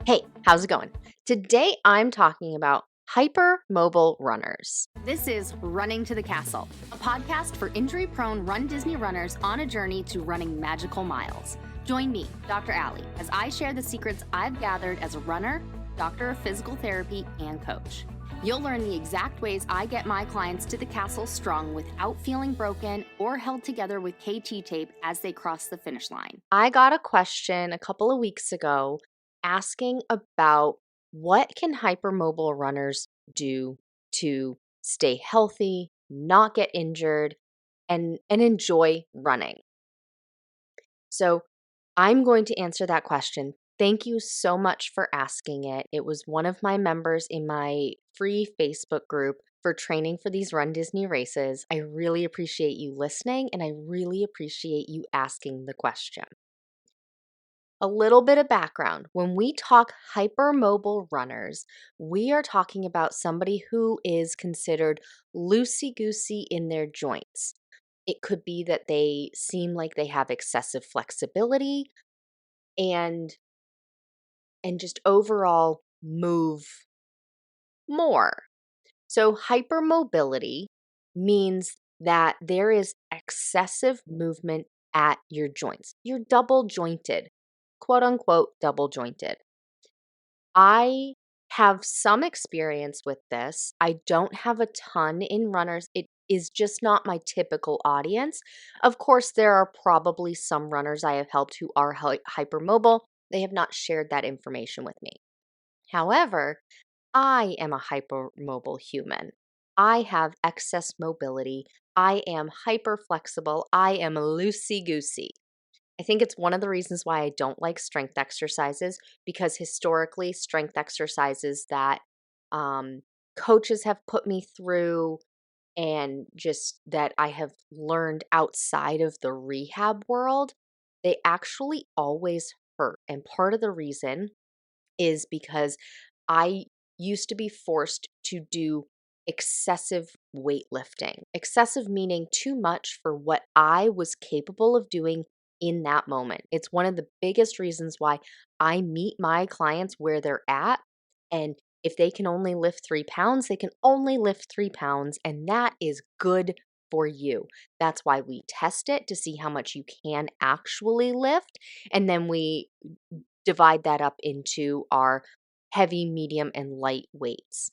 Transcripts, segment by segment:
Hey, how's it going? Today I'm talking about hypermobile runners. This is Running to the Castle, a podcast for injury prone Run Disney runners on a journey to running magical miles. Join me, Dr. Allie, as I share the secrets I've gathered as a runner, doctor of physical therapy, and coach. You'll learn the exact ways I get my clients to the castle strong without feeling broken or held together with KT tape as they cross the finish line. I got a question a couple of weeks ago asking about what can hypermobile runners do to stay healthy, not get injured, and enjoy running. So I'm going to answer that question. Thank you so much for asking it. It was one of my members in my free Facebook group for training for these Run Disney races. I really appreciate you listening and I really appreciate you asking the question. A little bit of background. When we talk hypermobile runners, we are talking about somebody who is considered loosey-goosey in their joints. It could be that they seem like they have excessive flexibility and just overall move more. So hypermobility means that there is excessive movement at your joints. You're double jointed, quote unquote, double jointed. I have some experience with this. I don't have a ton in runners. It is just not my typical audience. Of course, there are probably some runners I have helped who are hypermobile. They have not shared that information with me. However, I am a hypermobile human. I have excess mobility. I am hyper flexible. I am loosey goosey. I think it's one of the reasons why I don't like strength exercises because historically, strength exercises that um, coaches have put me through and just that I have learned outside of the rehab world, they actually always hurt. And part of the reason is because I used to be forced to do excessive weightlifting. Excessive meaning too much for what I was capable of doing in that moment. It's one of the biggest reasons why I meet my clients where they're at. And if they can only lift 3 pounds, they can only lift 3 pounds. And that is good for you. That's why we test it to see how much you can actually lift. And then we divide that up into our heavy, medium, and light weights.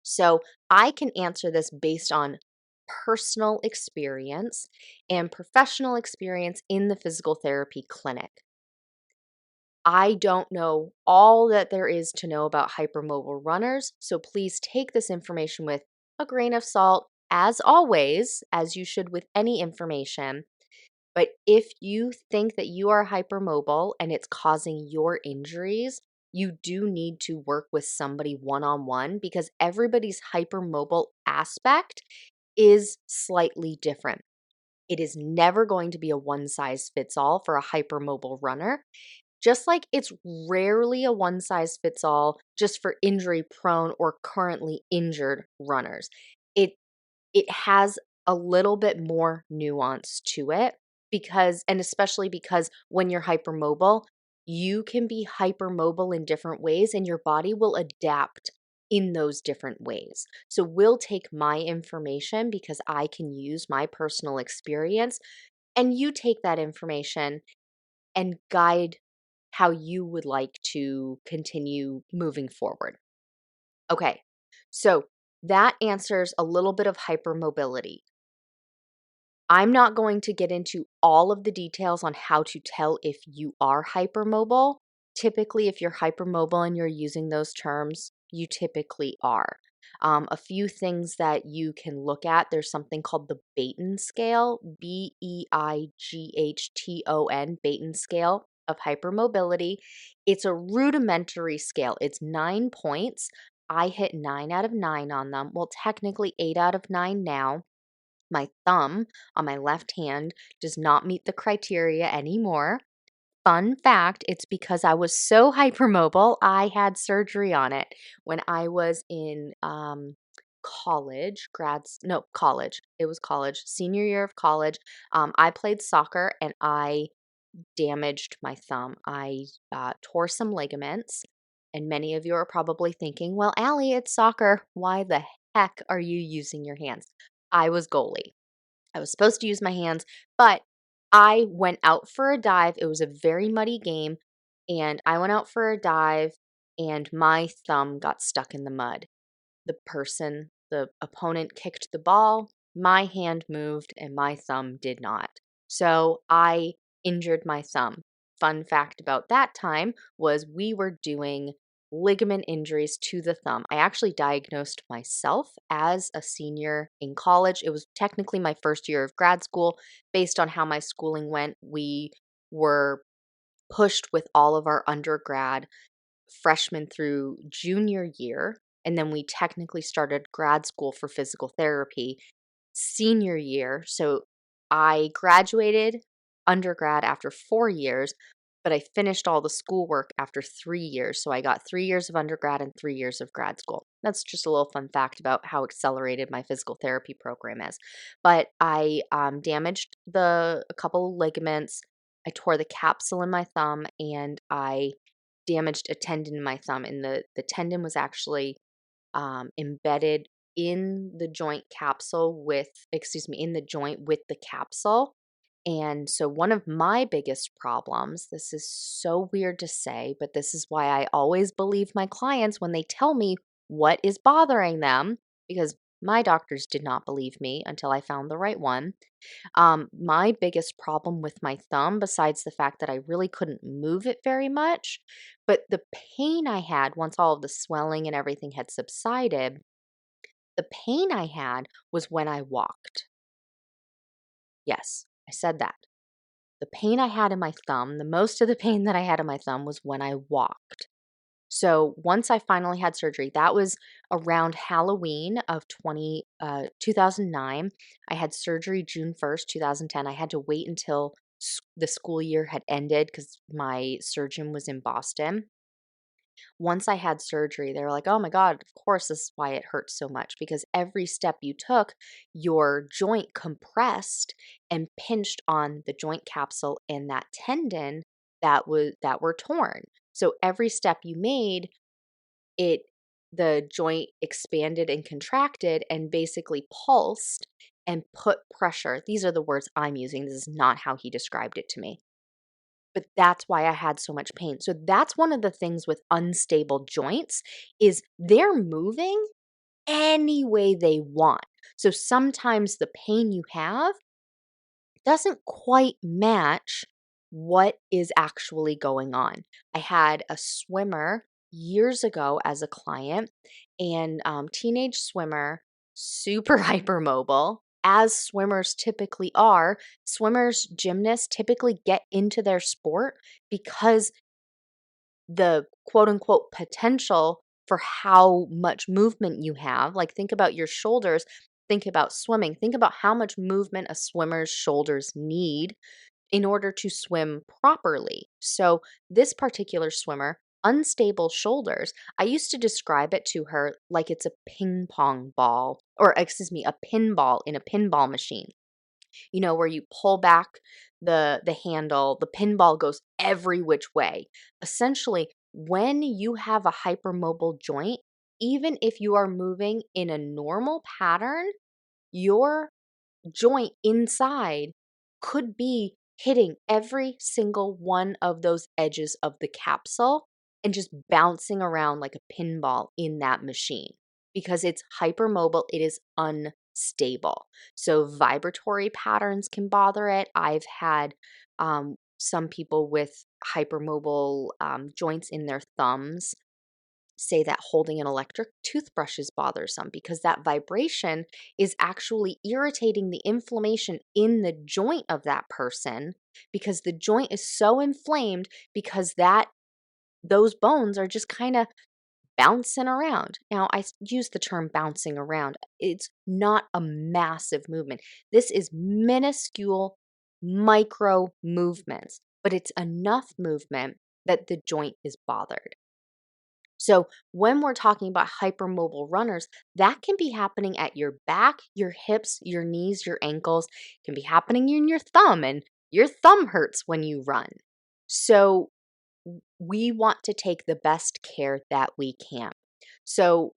So I can answer this based on personal experience and professional experience in the physical therapy clinic. I don't know all that there is to know about hypermobile runners, so please take this information with a grain of salt, as always, as you should with any information. But if you think that you are hypermobile and it's causing your injuries, you do need to work with somebody one-on-one because everybody's hypermobile aspect is slightly different. It is never going to be a one size fits all for a hypermobile runner, just like it's rarely a one size fits all just for injury prone or currently injured runners. It it has a little bit more nuance to it because and especially because when you're hypermobile, you can be hypermobile in different ways and your body will adapt in those different ways. So we'll take my information because I can use my personal experience and you take that information and guide how you would like to continue moving forward. Okay. So that answers a little bit of hypermobility. I'm not going to get into all of the details on how to tell if you are hypermobile. Typically, if you're hypermobile and you're using those terms, you typically are. A few things that you can look at, there's something called the Beighton scale, Beighton, Beighton scale of hypermobility. It's a rudimentary scale. It's 9 points. I hit 9 out of 9 on them. Well, technically 8 out of 9 now. My thumb on my left hand does not meet the criteria anymore. Fun fact, it's because I was so hypermobile, I had surgery on it when I was in college. It was college, senior year of college. I played soccer and I damaged my thumb. I tore some ligaments And many of you are probably thinking, well, Allie, it's soccer. Why the heck are you using your hands? I was goalie. I was supposed to use my hands, but I went out for a dive. It was a very muddy game, and I went out for a dive, and my thumb got stuck in the mud. The opponent kicked the ball, my hand moved, and my thumb did not. So I injured my thumb. Fun fact about that time was we were doing ligament injuries to the thumb. I actually diagnosed myself as a senior in college. It was technically my first year of grad school. Based on how my schooling went, we were pushed with all of our undergrad freshman through junior year. And then we technically started grad school for physical therapy senior year. So I graduated undergrad after 4 years, but I finished all the schoolwork after 3 years. So I got 3 years of undergrad and 3 years of grad school. That's just a little fun fact about how accelerated my physical therapy program is. But I damaged a couple ligaments. I tore the capsule in my thumb, and I damaged a tendon in my thumb. And the tendon was actually embedded in the joint capsule in the joint with the capsule. And so, one of my biggest problems, this is so weird to say, but this is why I always believe my clients when they tell me what is bothering them, because my doctors did not believe me until I found the right one. My biggest problem with my thumb, besides the fact that I really couldn't move it very much, but the pain I had once all of the swelling and everything had subsided, the pain I had was when I walked. Yes, I said that. The pain I had in my thumb, the most of the pain that I had in my thumb was when I walked. So once I finally had surgery, that was around Halloween of 2009. I had surgery June 1st, 2010. I had to wait until the school year had ended because my surgeon was in Boston. Once I had surgery, they were like, oh my God, of course, this is why it hurts so much, because every step you took, your joint compressed and pinched on the joint capsule and that tendon that were torn. So every step you made, it the joint expanded and contracted and basically pulsed and put pressure. These are the words I'm using. This is not how he described it to me. But that's why I had so much pain. So that's one of the things with unstable joints is they're moving any way they want. So sometimes the pain you have doesn't quite match what is actually going on. I had a swimmer years ago as a client, and teenage swimmer, super hypermobile, as swimmers typically are. Swimmers, gymnasts typically get into their sport because the quote unquote potential for how much movement you have. Like, think about your shoulders, think about swimming, think about how much movement a swimmer's shoulders need in order to swim properly. So, this particular swimmer, unstable shoulders, I used to describe it to her like it's a ping pong ball, or excuse me, a pinball in a pinball machine. Where you pull back the handle, the pinball goes every which way. Essentially, when you have a hypermobile joint, even if you are moving in a normal pattern, your joint inside could be hitting every single one of those edges of the capsule and just bouncing around like a pinball in that machine because it's hypermobile, it is unstable. So vibratory patterns can bother it. I've had some people with hypermobile joints in their thumbs say that holding an electric toothbrush is bothersome because that vibration is actually irritating the inflammation in the joint of that person because the joint is so inflamed because those bones are just kind of bouncing around. Now, I use the term bouncing around. It's not a massive movement. This is minuscule micro movements, but it's enough movement that the joint is bothered. So when we're talking about hypermobile runners, that can be happening at your back, your hips, your knees, your ankles. It can be happening in your thumb, and your thumb hurts when you run. So we want to take the best care that we can. So,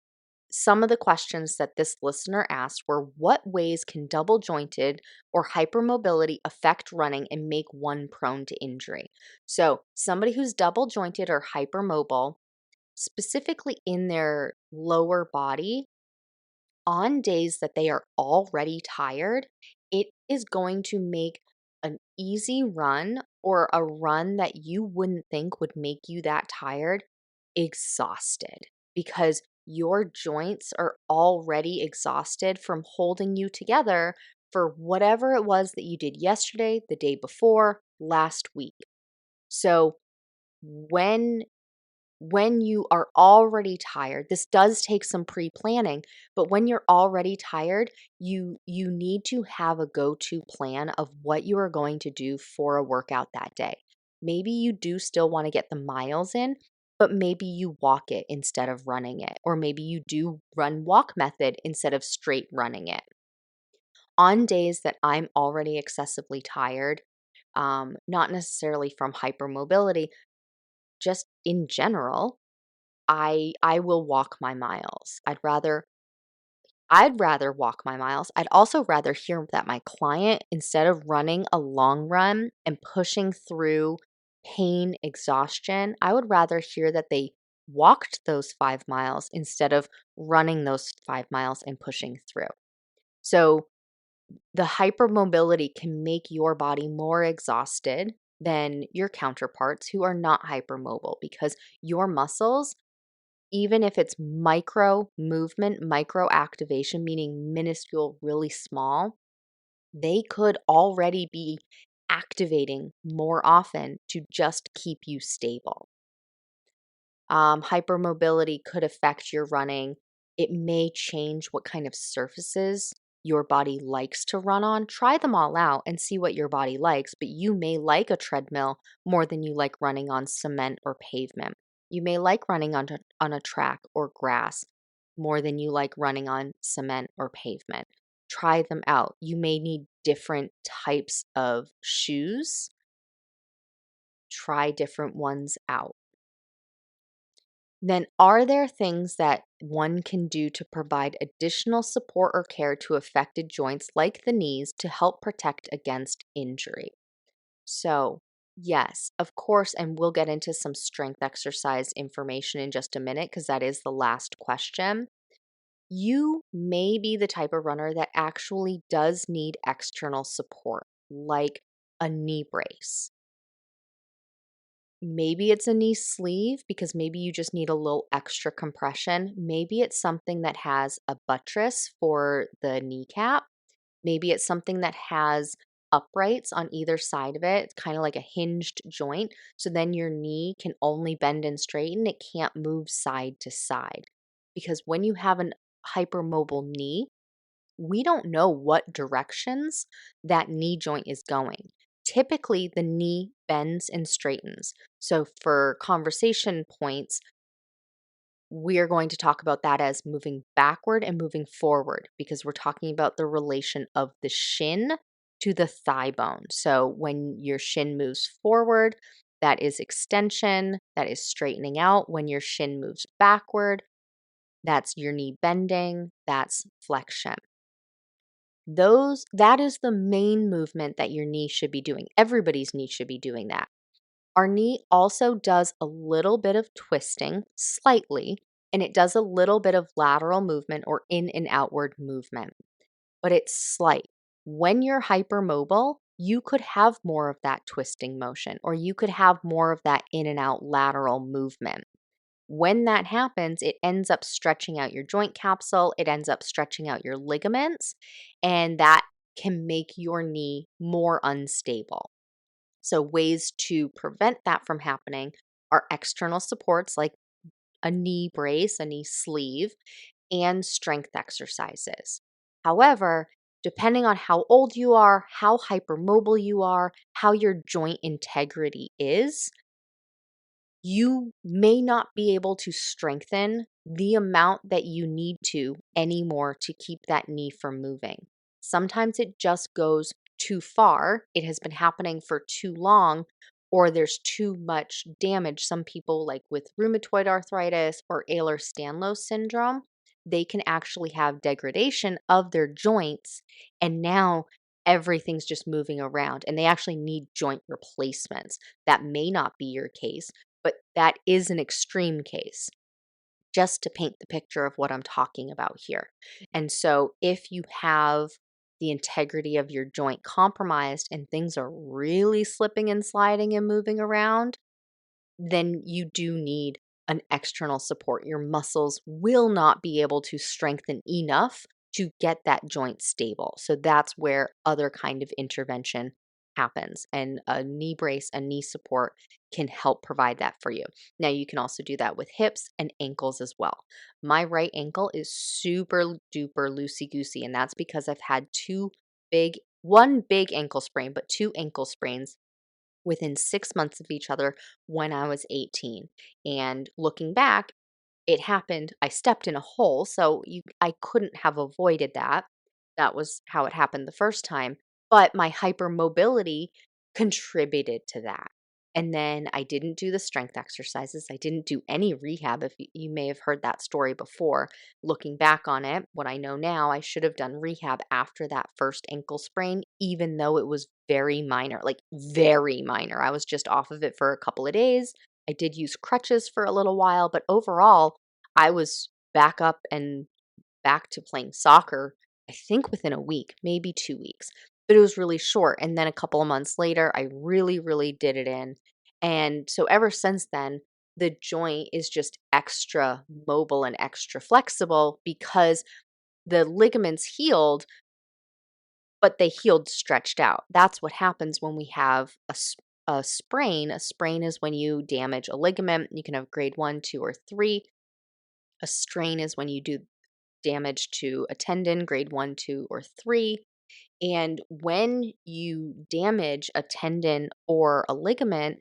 some of the questions that this listener asked were, what ways can double jointed or hypermobility affect running and make one prone to injury? So, somebody who's double jointed or hypermobile, specifically in their lower body, on days that they are already tired, it is going to make an easy run or a run that you wouldn't think would make you that tired exhausted because your joints are already exhausted from holding you together for whatever it was that you did yesterday, the day before, last week. So when you are already tired, this does take some pre-planning, but when you're already tired, you need to have a go-to plan of what you are going to do for a workout that day. Maybe you do still want to get the miles in, but maybe you walk it instead of running it, or maybe you do run walk method instead of straight running it. On days that I'm already excessively tired, not necessarily from hypermobility, just in general, I will walk my miles. I'd rather walk my miles. I'd also rather hear that my client, instead of running a long run and pushing through pain, exhaustion, I would rather hear that they walked those 5 miles instead of running those 5 miles and pushing through. So, the hypermobility can make your body more exhausted than your counterparts who are not hypermobile because your muscles, even if it's micro movement, micro activation, meaning minuscule, really small, they could already be activating more often to just keep you stable. Hypermobility could affect your running. It may change what kind of surfaces your body likes to run on. Try them all out and see what your body likes, but you may like a treadmill more than you like running on cement or pavement. You may like running on a track or grass more than you like running on cement or pavement. Try them out. You may need different types of shoes. Try different ones out. Then, are there things that one can do to provide additional support or care to affected joints like the knees to help protect against injury? So, yes, of course, and we'll get into some strength exercise information in just a minute because that is the last question. You may be the type of runner that actually does need external support, like a knee brace. Maybe it's a knee sleeve because maybe you just need a little extra compression. Maybe it's something that has a buttress for the kneecap. Maybe it's something that has uprights on either side of it. It's kind of like a hinged joint. So then your knee can only bend and straighten. It can't move side to side. Because when you have an hypermobile knee, we don't know what directions that knee joint is going. Typically, the knee bends and straightens. So, for conversation points, we are going to talk about that as moving backward and moving forward because we're talking about the relation of the shin to the thigh bone. So, when your shin moves forward, that is extension, that is straightening out. When your shin moves backward, that's your knee bending, that's flexion. That is the main movement that your knee should be doing. Everybody's knee should be doing that. Our knee also does a little bit of twisting, slightly, and it does a little bit of lateral movement or in and outward movement, but it's slight. When you're hypermobile, you could have more of that twisting motion, or you could have more of that in and out lateral movement. When that happens, it ends up stretching out your joint capsule, it ends up stretching out your ligaments, and that can make your knee more unstable. So, ways to prevent that from happening are external supports like a knee brace, a knee sleeve, and strength exercises. However, depending on how old you are, how hypermobile you are, how your joint integrity is, you may not be able to strengthen the amount that you need to anymore to keep that knee from moving. Sometimes it just goes too far. It has been happening for too long or there's too much damage. Some people, like with rheumatoid arthritis or Ehlers-Danlos syndrome, they can actually have degradation of their joints, and now everything's just moving around, and they actually need joint replacements. That may not be your case, but that is an extreme case, just to paint the picture of what I'm talking about here. And so if you have the integrity of your joint compromised and things are really slipping and sliding and moving around, then you do need an external support. Your muscles will not be able to strengthen enough to get that joint stable. So that's where other kind of intervention happens. And a knee brace, a knee support can help provide that for you. Now, you can also do that with hips and ankles as well. My right ankle is super duper loosey goosey, and that's because I've had one big ankle sprain, but two ankle sprains within 6 months of each other when I was 18. And looking back, it happened. I stepped in a hole, so I couldn't have avoided that. That was how it happened the first time. But my hypermobility contributed to that. And then I didn't do the strength exercises. I didn't do any rehab. If you may have heard that story before, looking back on it, what I know now, I should have done rehab after that first ankle sprain, even though it was very minor, like very minor. I was just off of it for a couple of days. I did use crutches for a little while, but overall, I was back up and back to playing soccer, I think within a week, maybe 2 weeks, but it was really short. And then a couple of months later, I really, really did it in. And so ever since then, the joint is just extra mobile and extra flexible because the ligaments healed, but they healed stretched out. That's what happens when we have a sprain. A sprain is when you damage a ligament. You can have grade 1, 2, or 3. A strain is when you do damage to a tendon, grade 1, 2, or 3. And when you damage a tendon or a ligament,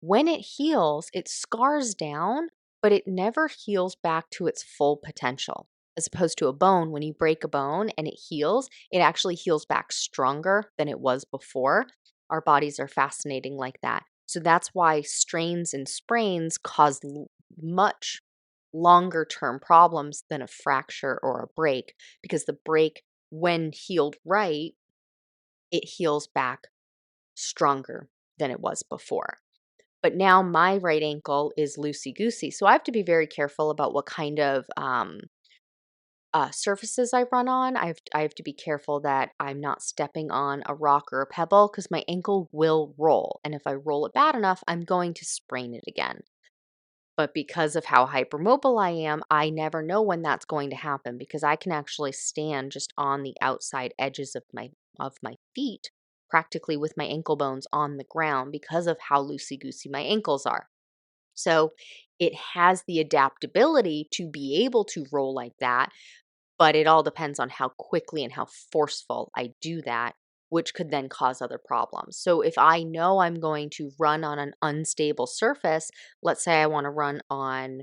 when it heals, it scars down, but it never heals back to its full potential. As opposed to a bone, when you break a bone and it heals, it actually heals back stronger than it was before. Our bodies are fascinating like that. So that's why strains and sprains cause much longer term problems than a fracture or a break, because the break, when healed right, it heals back stronger than it was before. But now my right ankle is loosey goosey. So I have to be very careful about what kind of surfaces I run on. I have to be careful that I'm not stepping on a rock or a pebble, because my ankle will roll. And if I roll it bad enough, I'm going to sprain it again. But because of how hypermobile I am, I never know when that's going to happen, because I can actually stand just on the outside edges of my feet, practically with my ankle bones on the ground, because of how loosey-goosey my ankles are. So it has the adaptability to be able to roll like that, but it all depends on how quickly and how forceful I do that, which could then cause other problems. So if I know I'm going to run on an unstable surface, let's say I want to run on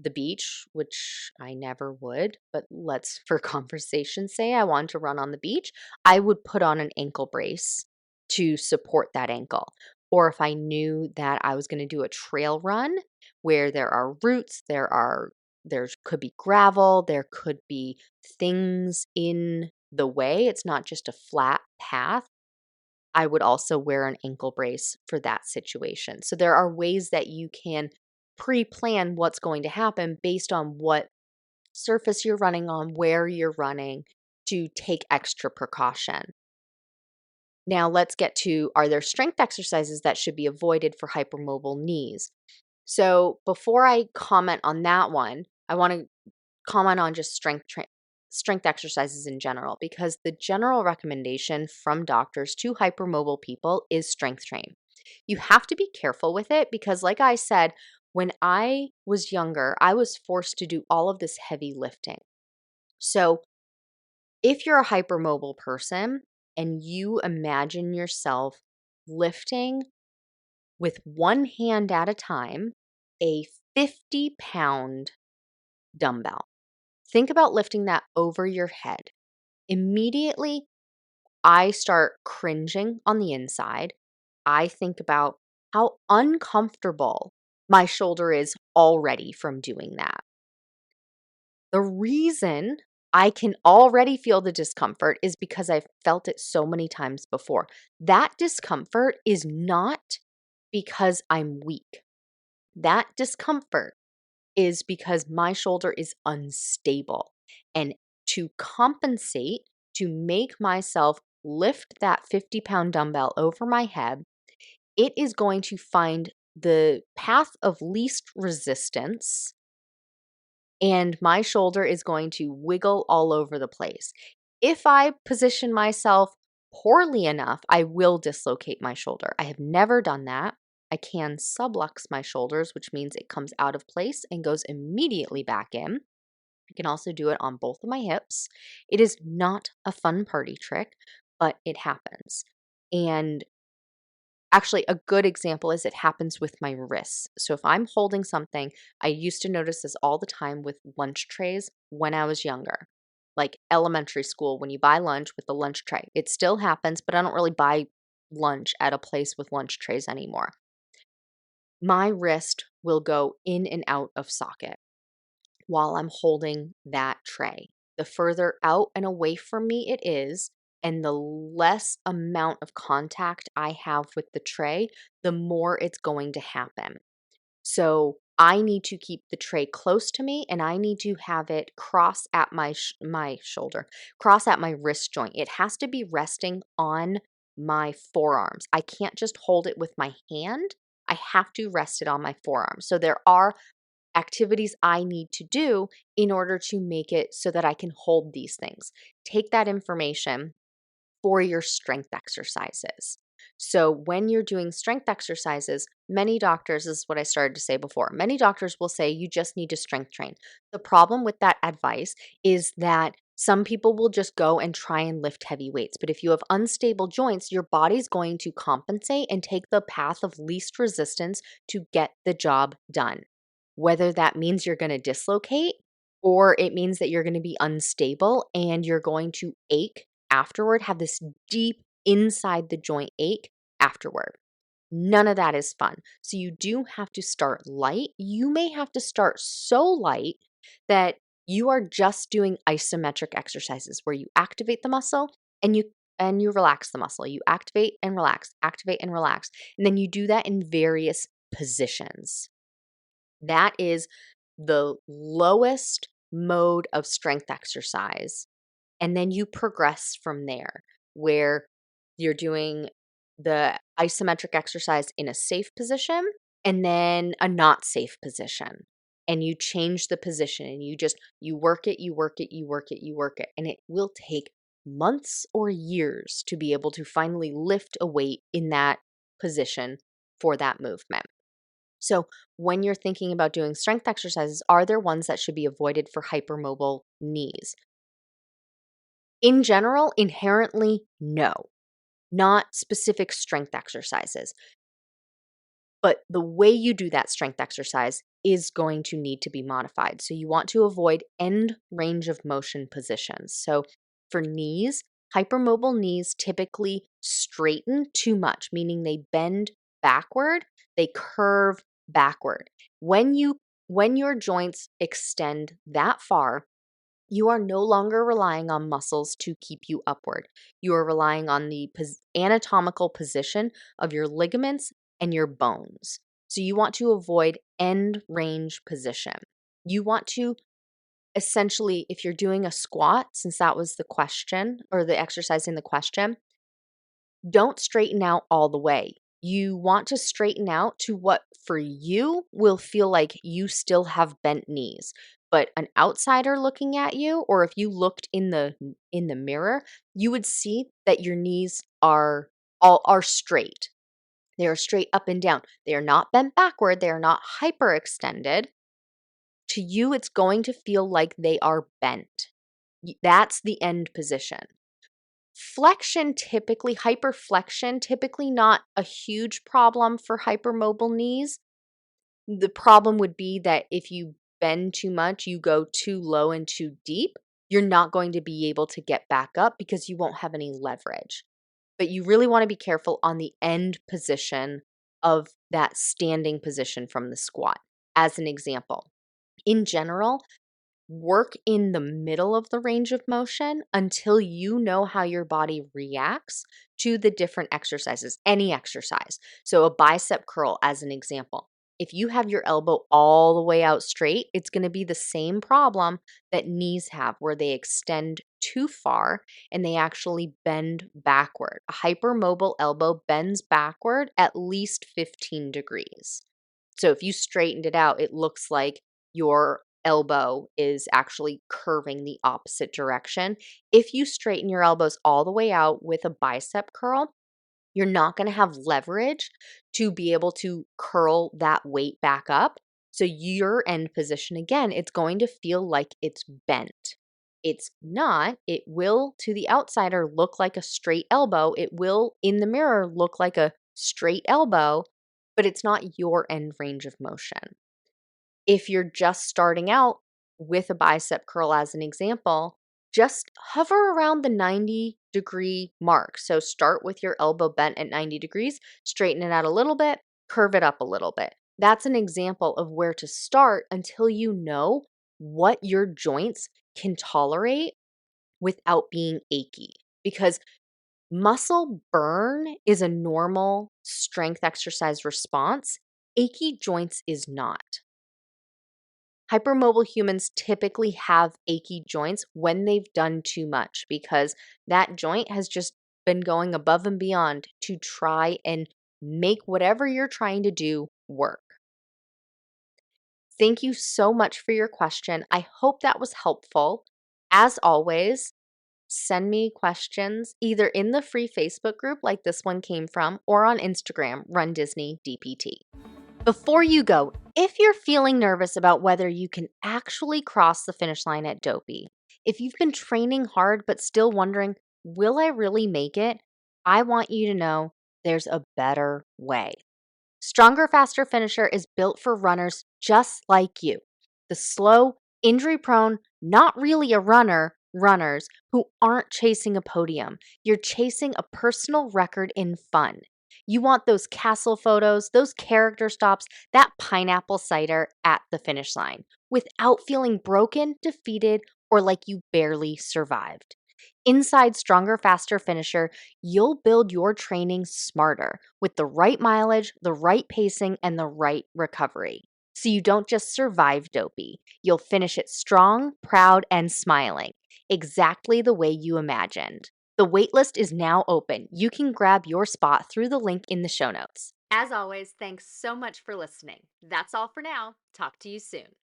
the beach, which I never would, but let's, for conversation's sake, I want to run on the beach, I would put on an ankle brace to support that ankle. Or if I knew that I was going to do a trail run where there are roots, there could be gravel, there could be things in the way, it's not just a flat path, I would also wear an ankle brace for that situation. So there are ways that you can pre-plan what's going to happen based on what surface you're running on, where you're running, to take extra precaution. Now let's get to, are there strength exercises that should be avoided for hypermobile knees? So before I comment on that one, I want to comment on just strength exercises in general, because the general recommendation from doctors to hypermobile people is strength train. You have to be careful with it because, like I said, when I was younger, I was forced to do all of this heavy lifting. So if you're a hypermobile person and you imagine yourself lifting with one hand at a time a 50-pound dumbbell, think about lifting that over your head. Immediately, I start cringing on the inside. I think about how uncomfortable my shoulder is already from doing that. The reason I can already feel the discomfort is because I've felt it so many times before. That discomfort is not because I'm weak. That discomfort is because my shoulder is unstable. And to compensate, to make myself lift that 50-pound dumbbell over my head, it is going to find the path of least resistance, and my shoulder is going to wiggle all over the place. If I position myself poorly enough, I will dislocate my shoulder. I have never done that. I can sublux my shoulders, which means it comes out of place and goes immediately back in. I can also do it on both of my hips. It is not a fun party trick, but it happens. And actually, a good example is it happens with my wrists. So if I'm holding something, I used to notice this all the time with lunch trays when I was younger, like elementary school, when you buy lunch with the lunch tray. It still happens, but I don't really buy lunch at a place with lunch trays anymore. My wrist will go in and out of socket while I'm holding that tray. The further out and away from me it is, and the less amount of contact I have with the tray, the more it's going to happen. So I need to keep the tray close to me, and I need to have it cross at my shoulder, cross at my wrist joint. It has to be resting on my forearms. I can't just hold it with my hand. I have to rest it on my forearms. So there are activities I need to do in order to make it so that I can hold these things. Take that information for your strength exercises. So when you're doing strength exercises, many doctors, this is what I started to say before, many doctors will say you just need to strength train. The problem with that advice is that some people will just go and try and lift heavy weights. But if you have unstable joints, your body's going to compensate and take the path of least resistance to get the job done. Whether that means you're going to dislocate or it means that you're going to be unstable and you're going to ache afterward, have this deep inside the joint ache afterward. None of that is fun. So you do have to start light. You may have to start so light that you are just doing isometric exercises where you activate the muscle and you relax the muscle. You activate and relax, and then you do that in various positions. That is the lowest mode of strength exercise. And then you progress from there, where you're doing the isometric exercise in a safe position and then a not safe position. And you change the position and you work it, you work it, you work it, you work it. And it will take months or years to be able to finally lift a weight in that position for that movement. So, when you're thinking about doing strength exercises, are there ones that should be avoided for hypermobile knees? In general, inherently, no, not specific strength exercises. But the way you do that strength exercise is going to need to be modified. So, you want to avoid end range of motion positions. So, for knees, hypermobile knees typically straighten too much, meaning they bend backward, they curve backward. When your joints extend that far, you are no longer relying on muscles to keep you upward. You are relying on the anatomical position of your ligaments and your bones. So you want to avoid end range position. You want to essentially, if you're doing a squat, since that was the question or the exercise in the question, don't straighten out all the way. You want to straighten out to what for you will feel like you still have bent knees. But an outsider looking at you, or if you looked in the mirror, you would see that your knees are straight. They are straight up and down. They are not bent backward. They are not hyperextended. To you, it's going to feel like they are bent. That's the end position. Hyperflexion, typically not a huge problem for hypermobile knees. The problem would be that if you bend too much, you go too low and too deep, you're not going to be able to get back up because you won't have any leverage. But you really want to be careful on the end position of that standing position from the squat, as an example. In general, work in the middle of the range of motion until you know how your body reacts to the different exercises, any exercise. So, a bicep curl, as an example. If you have your elbow all the way out straight, it's going to be the same problem that knees have, where they extend too far and they actually bend backward. A hypermobile elbow bends backward at least 15 degrees. So, if you straightened it out, it looks like your elbow is actually curving the opposite direction. If you straighten your elbows all the way out with a bicep curl, you're not going to have leverage to be able to curl that weight back up. So your end position, again, it's going to feel like it's bent. It's not. It will, to the outsider, look like a straight elbow. It will, in the mirror, look like a straight elbow, but it's not your end range of motion. If you're just starting out with a bicep curl, as an example, just hover around the 90-degree mark. So start with your elbow bent at 90 degrees, straighten it out a little bit, curve it up a little bit. That's an example of where to start until you know what your joints can tolerate without being achy. Because muscle burn is a normal strength exercise response, achy joints is not. Hypermobile humans typically have achy joints when they've done too much because that joint has just been going above and beyond to try and make whatever you're trying to do work. Thank you so much for your question. I hope that was helpful. As always, send me questions either in the free Facebook group like this one came from or on Instagram, runDisneyDPT. Before you go, if you're feeling nervous about whether you can actually cross the finish line at Dopey, if you've been training hard but still wondering, will I really make it? I want you to know there's a better way. Stronger, Faster Finisher is built for runners just like you. The slow, injury prone, not really a runner, runners who aren't chasing a podium. You're chasing a personal record in fun. You want those castle photos, those character stops, that pineapple cider at the finish line without feeling broken, defeated, or like you barely survived. Inside Stronger, Faster Finisher, you'll build your training smarter with the right mileage, the right pacing, and the right recovery. So you don't just survive Dopey, you'll finish it strong, proud, and smiling, exactly the way you imagined. The waitlist is now open. You can grab your spot through the link in the show notes. As always, thanks so much for listening. That's all for now. Talk to you soon.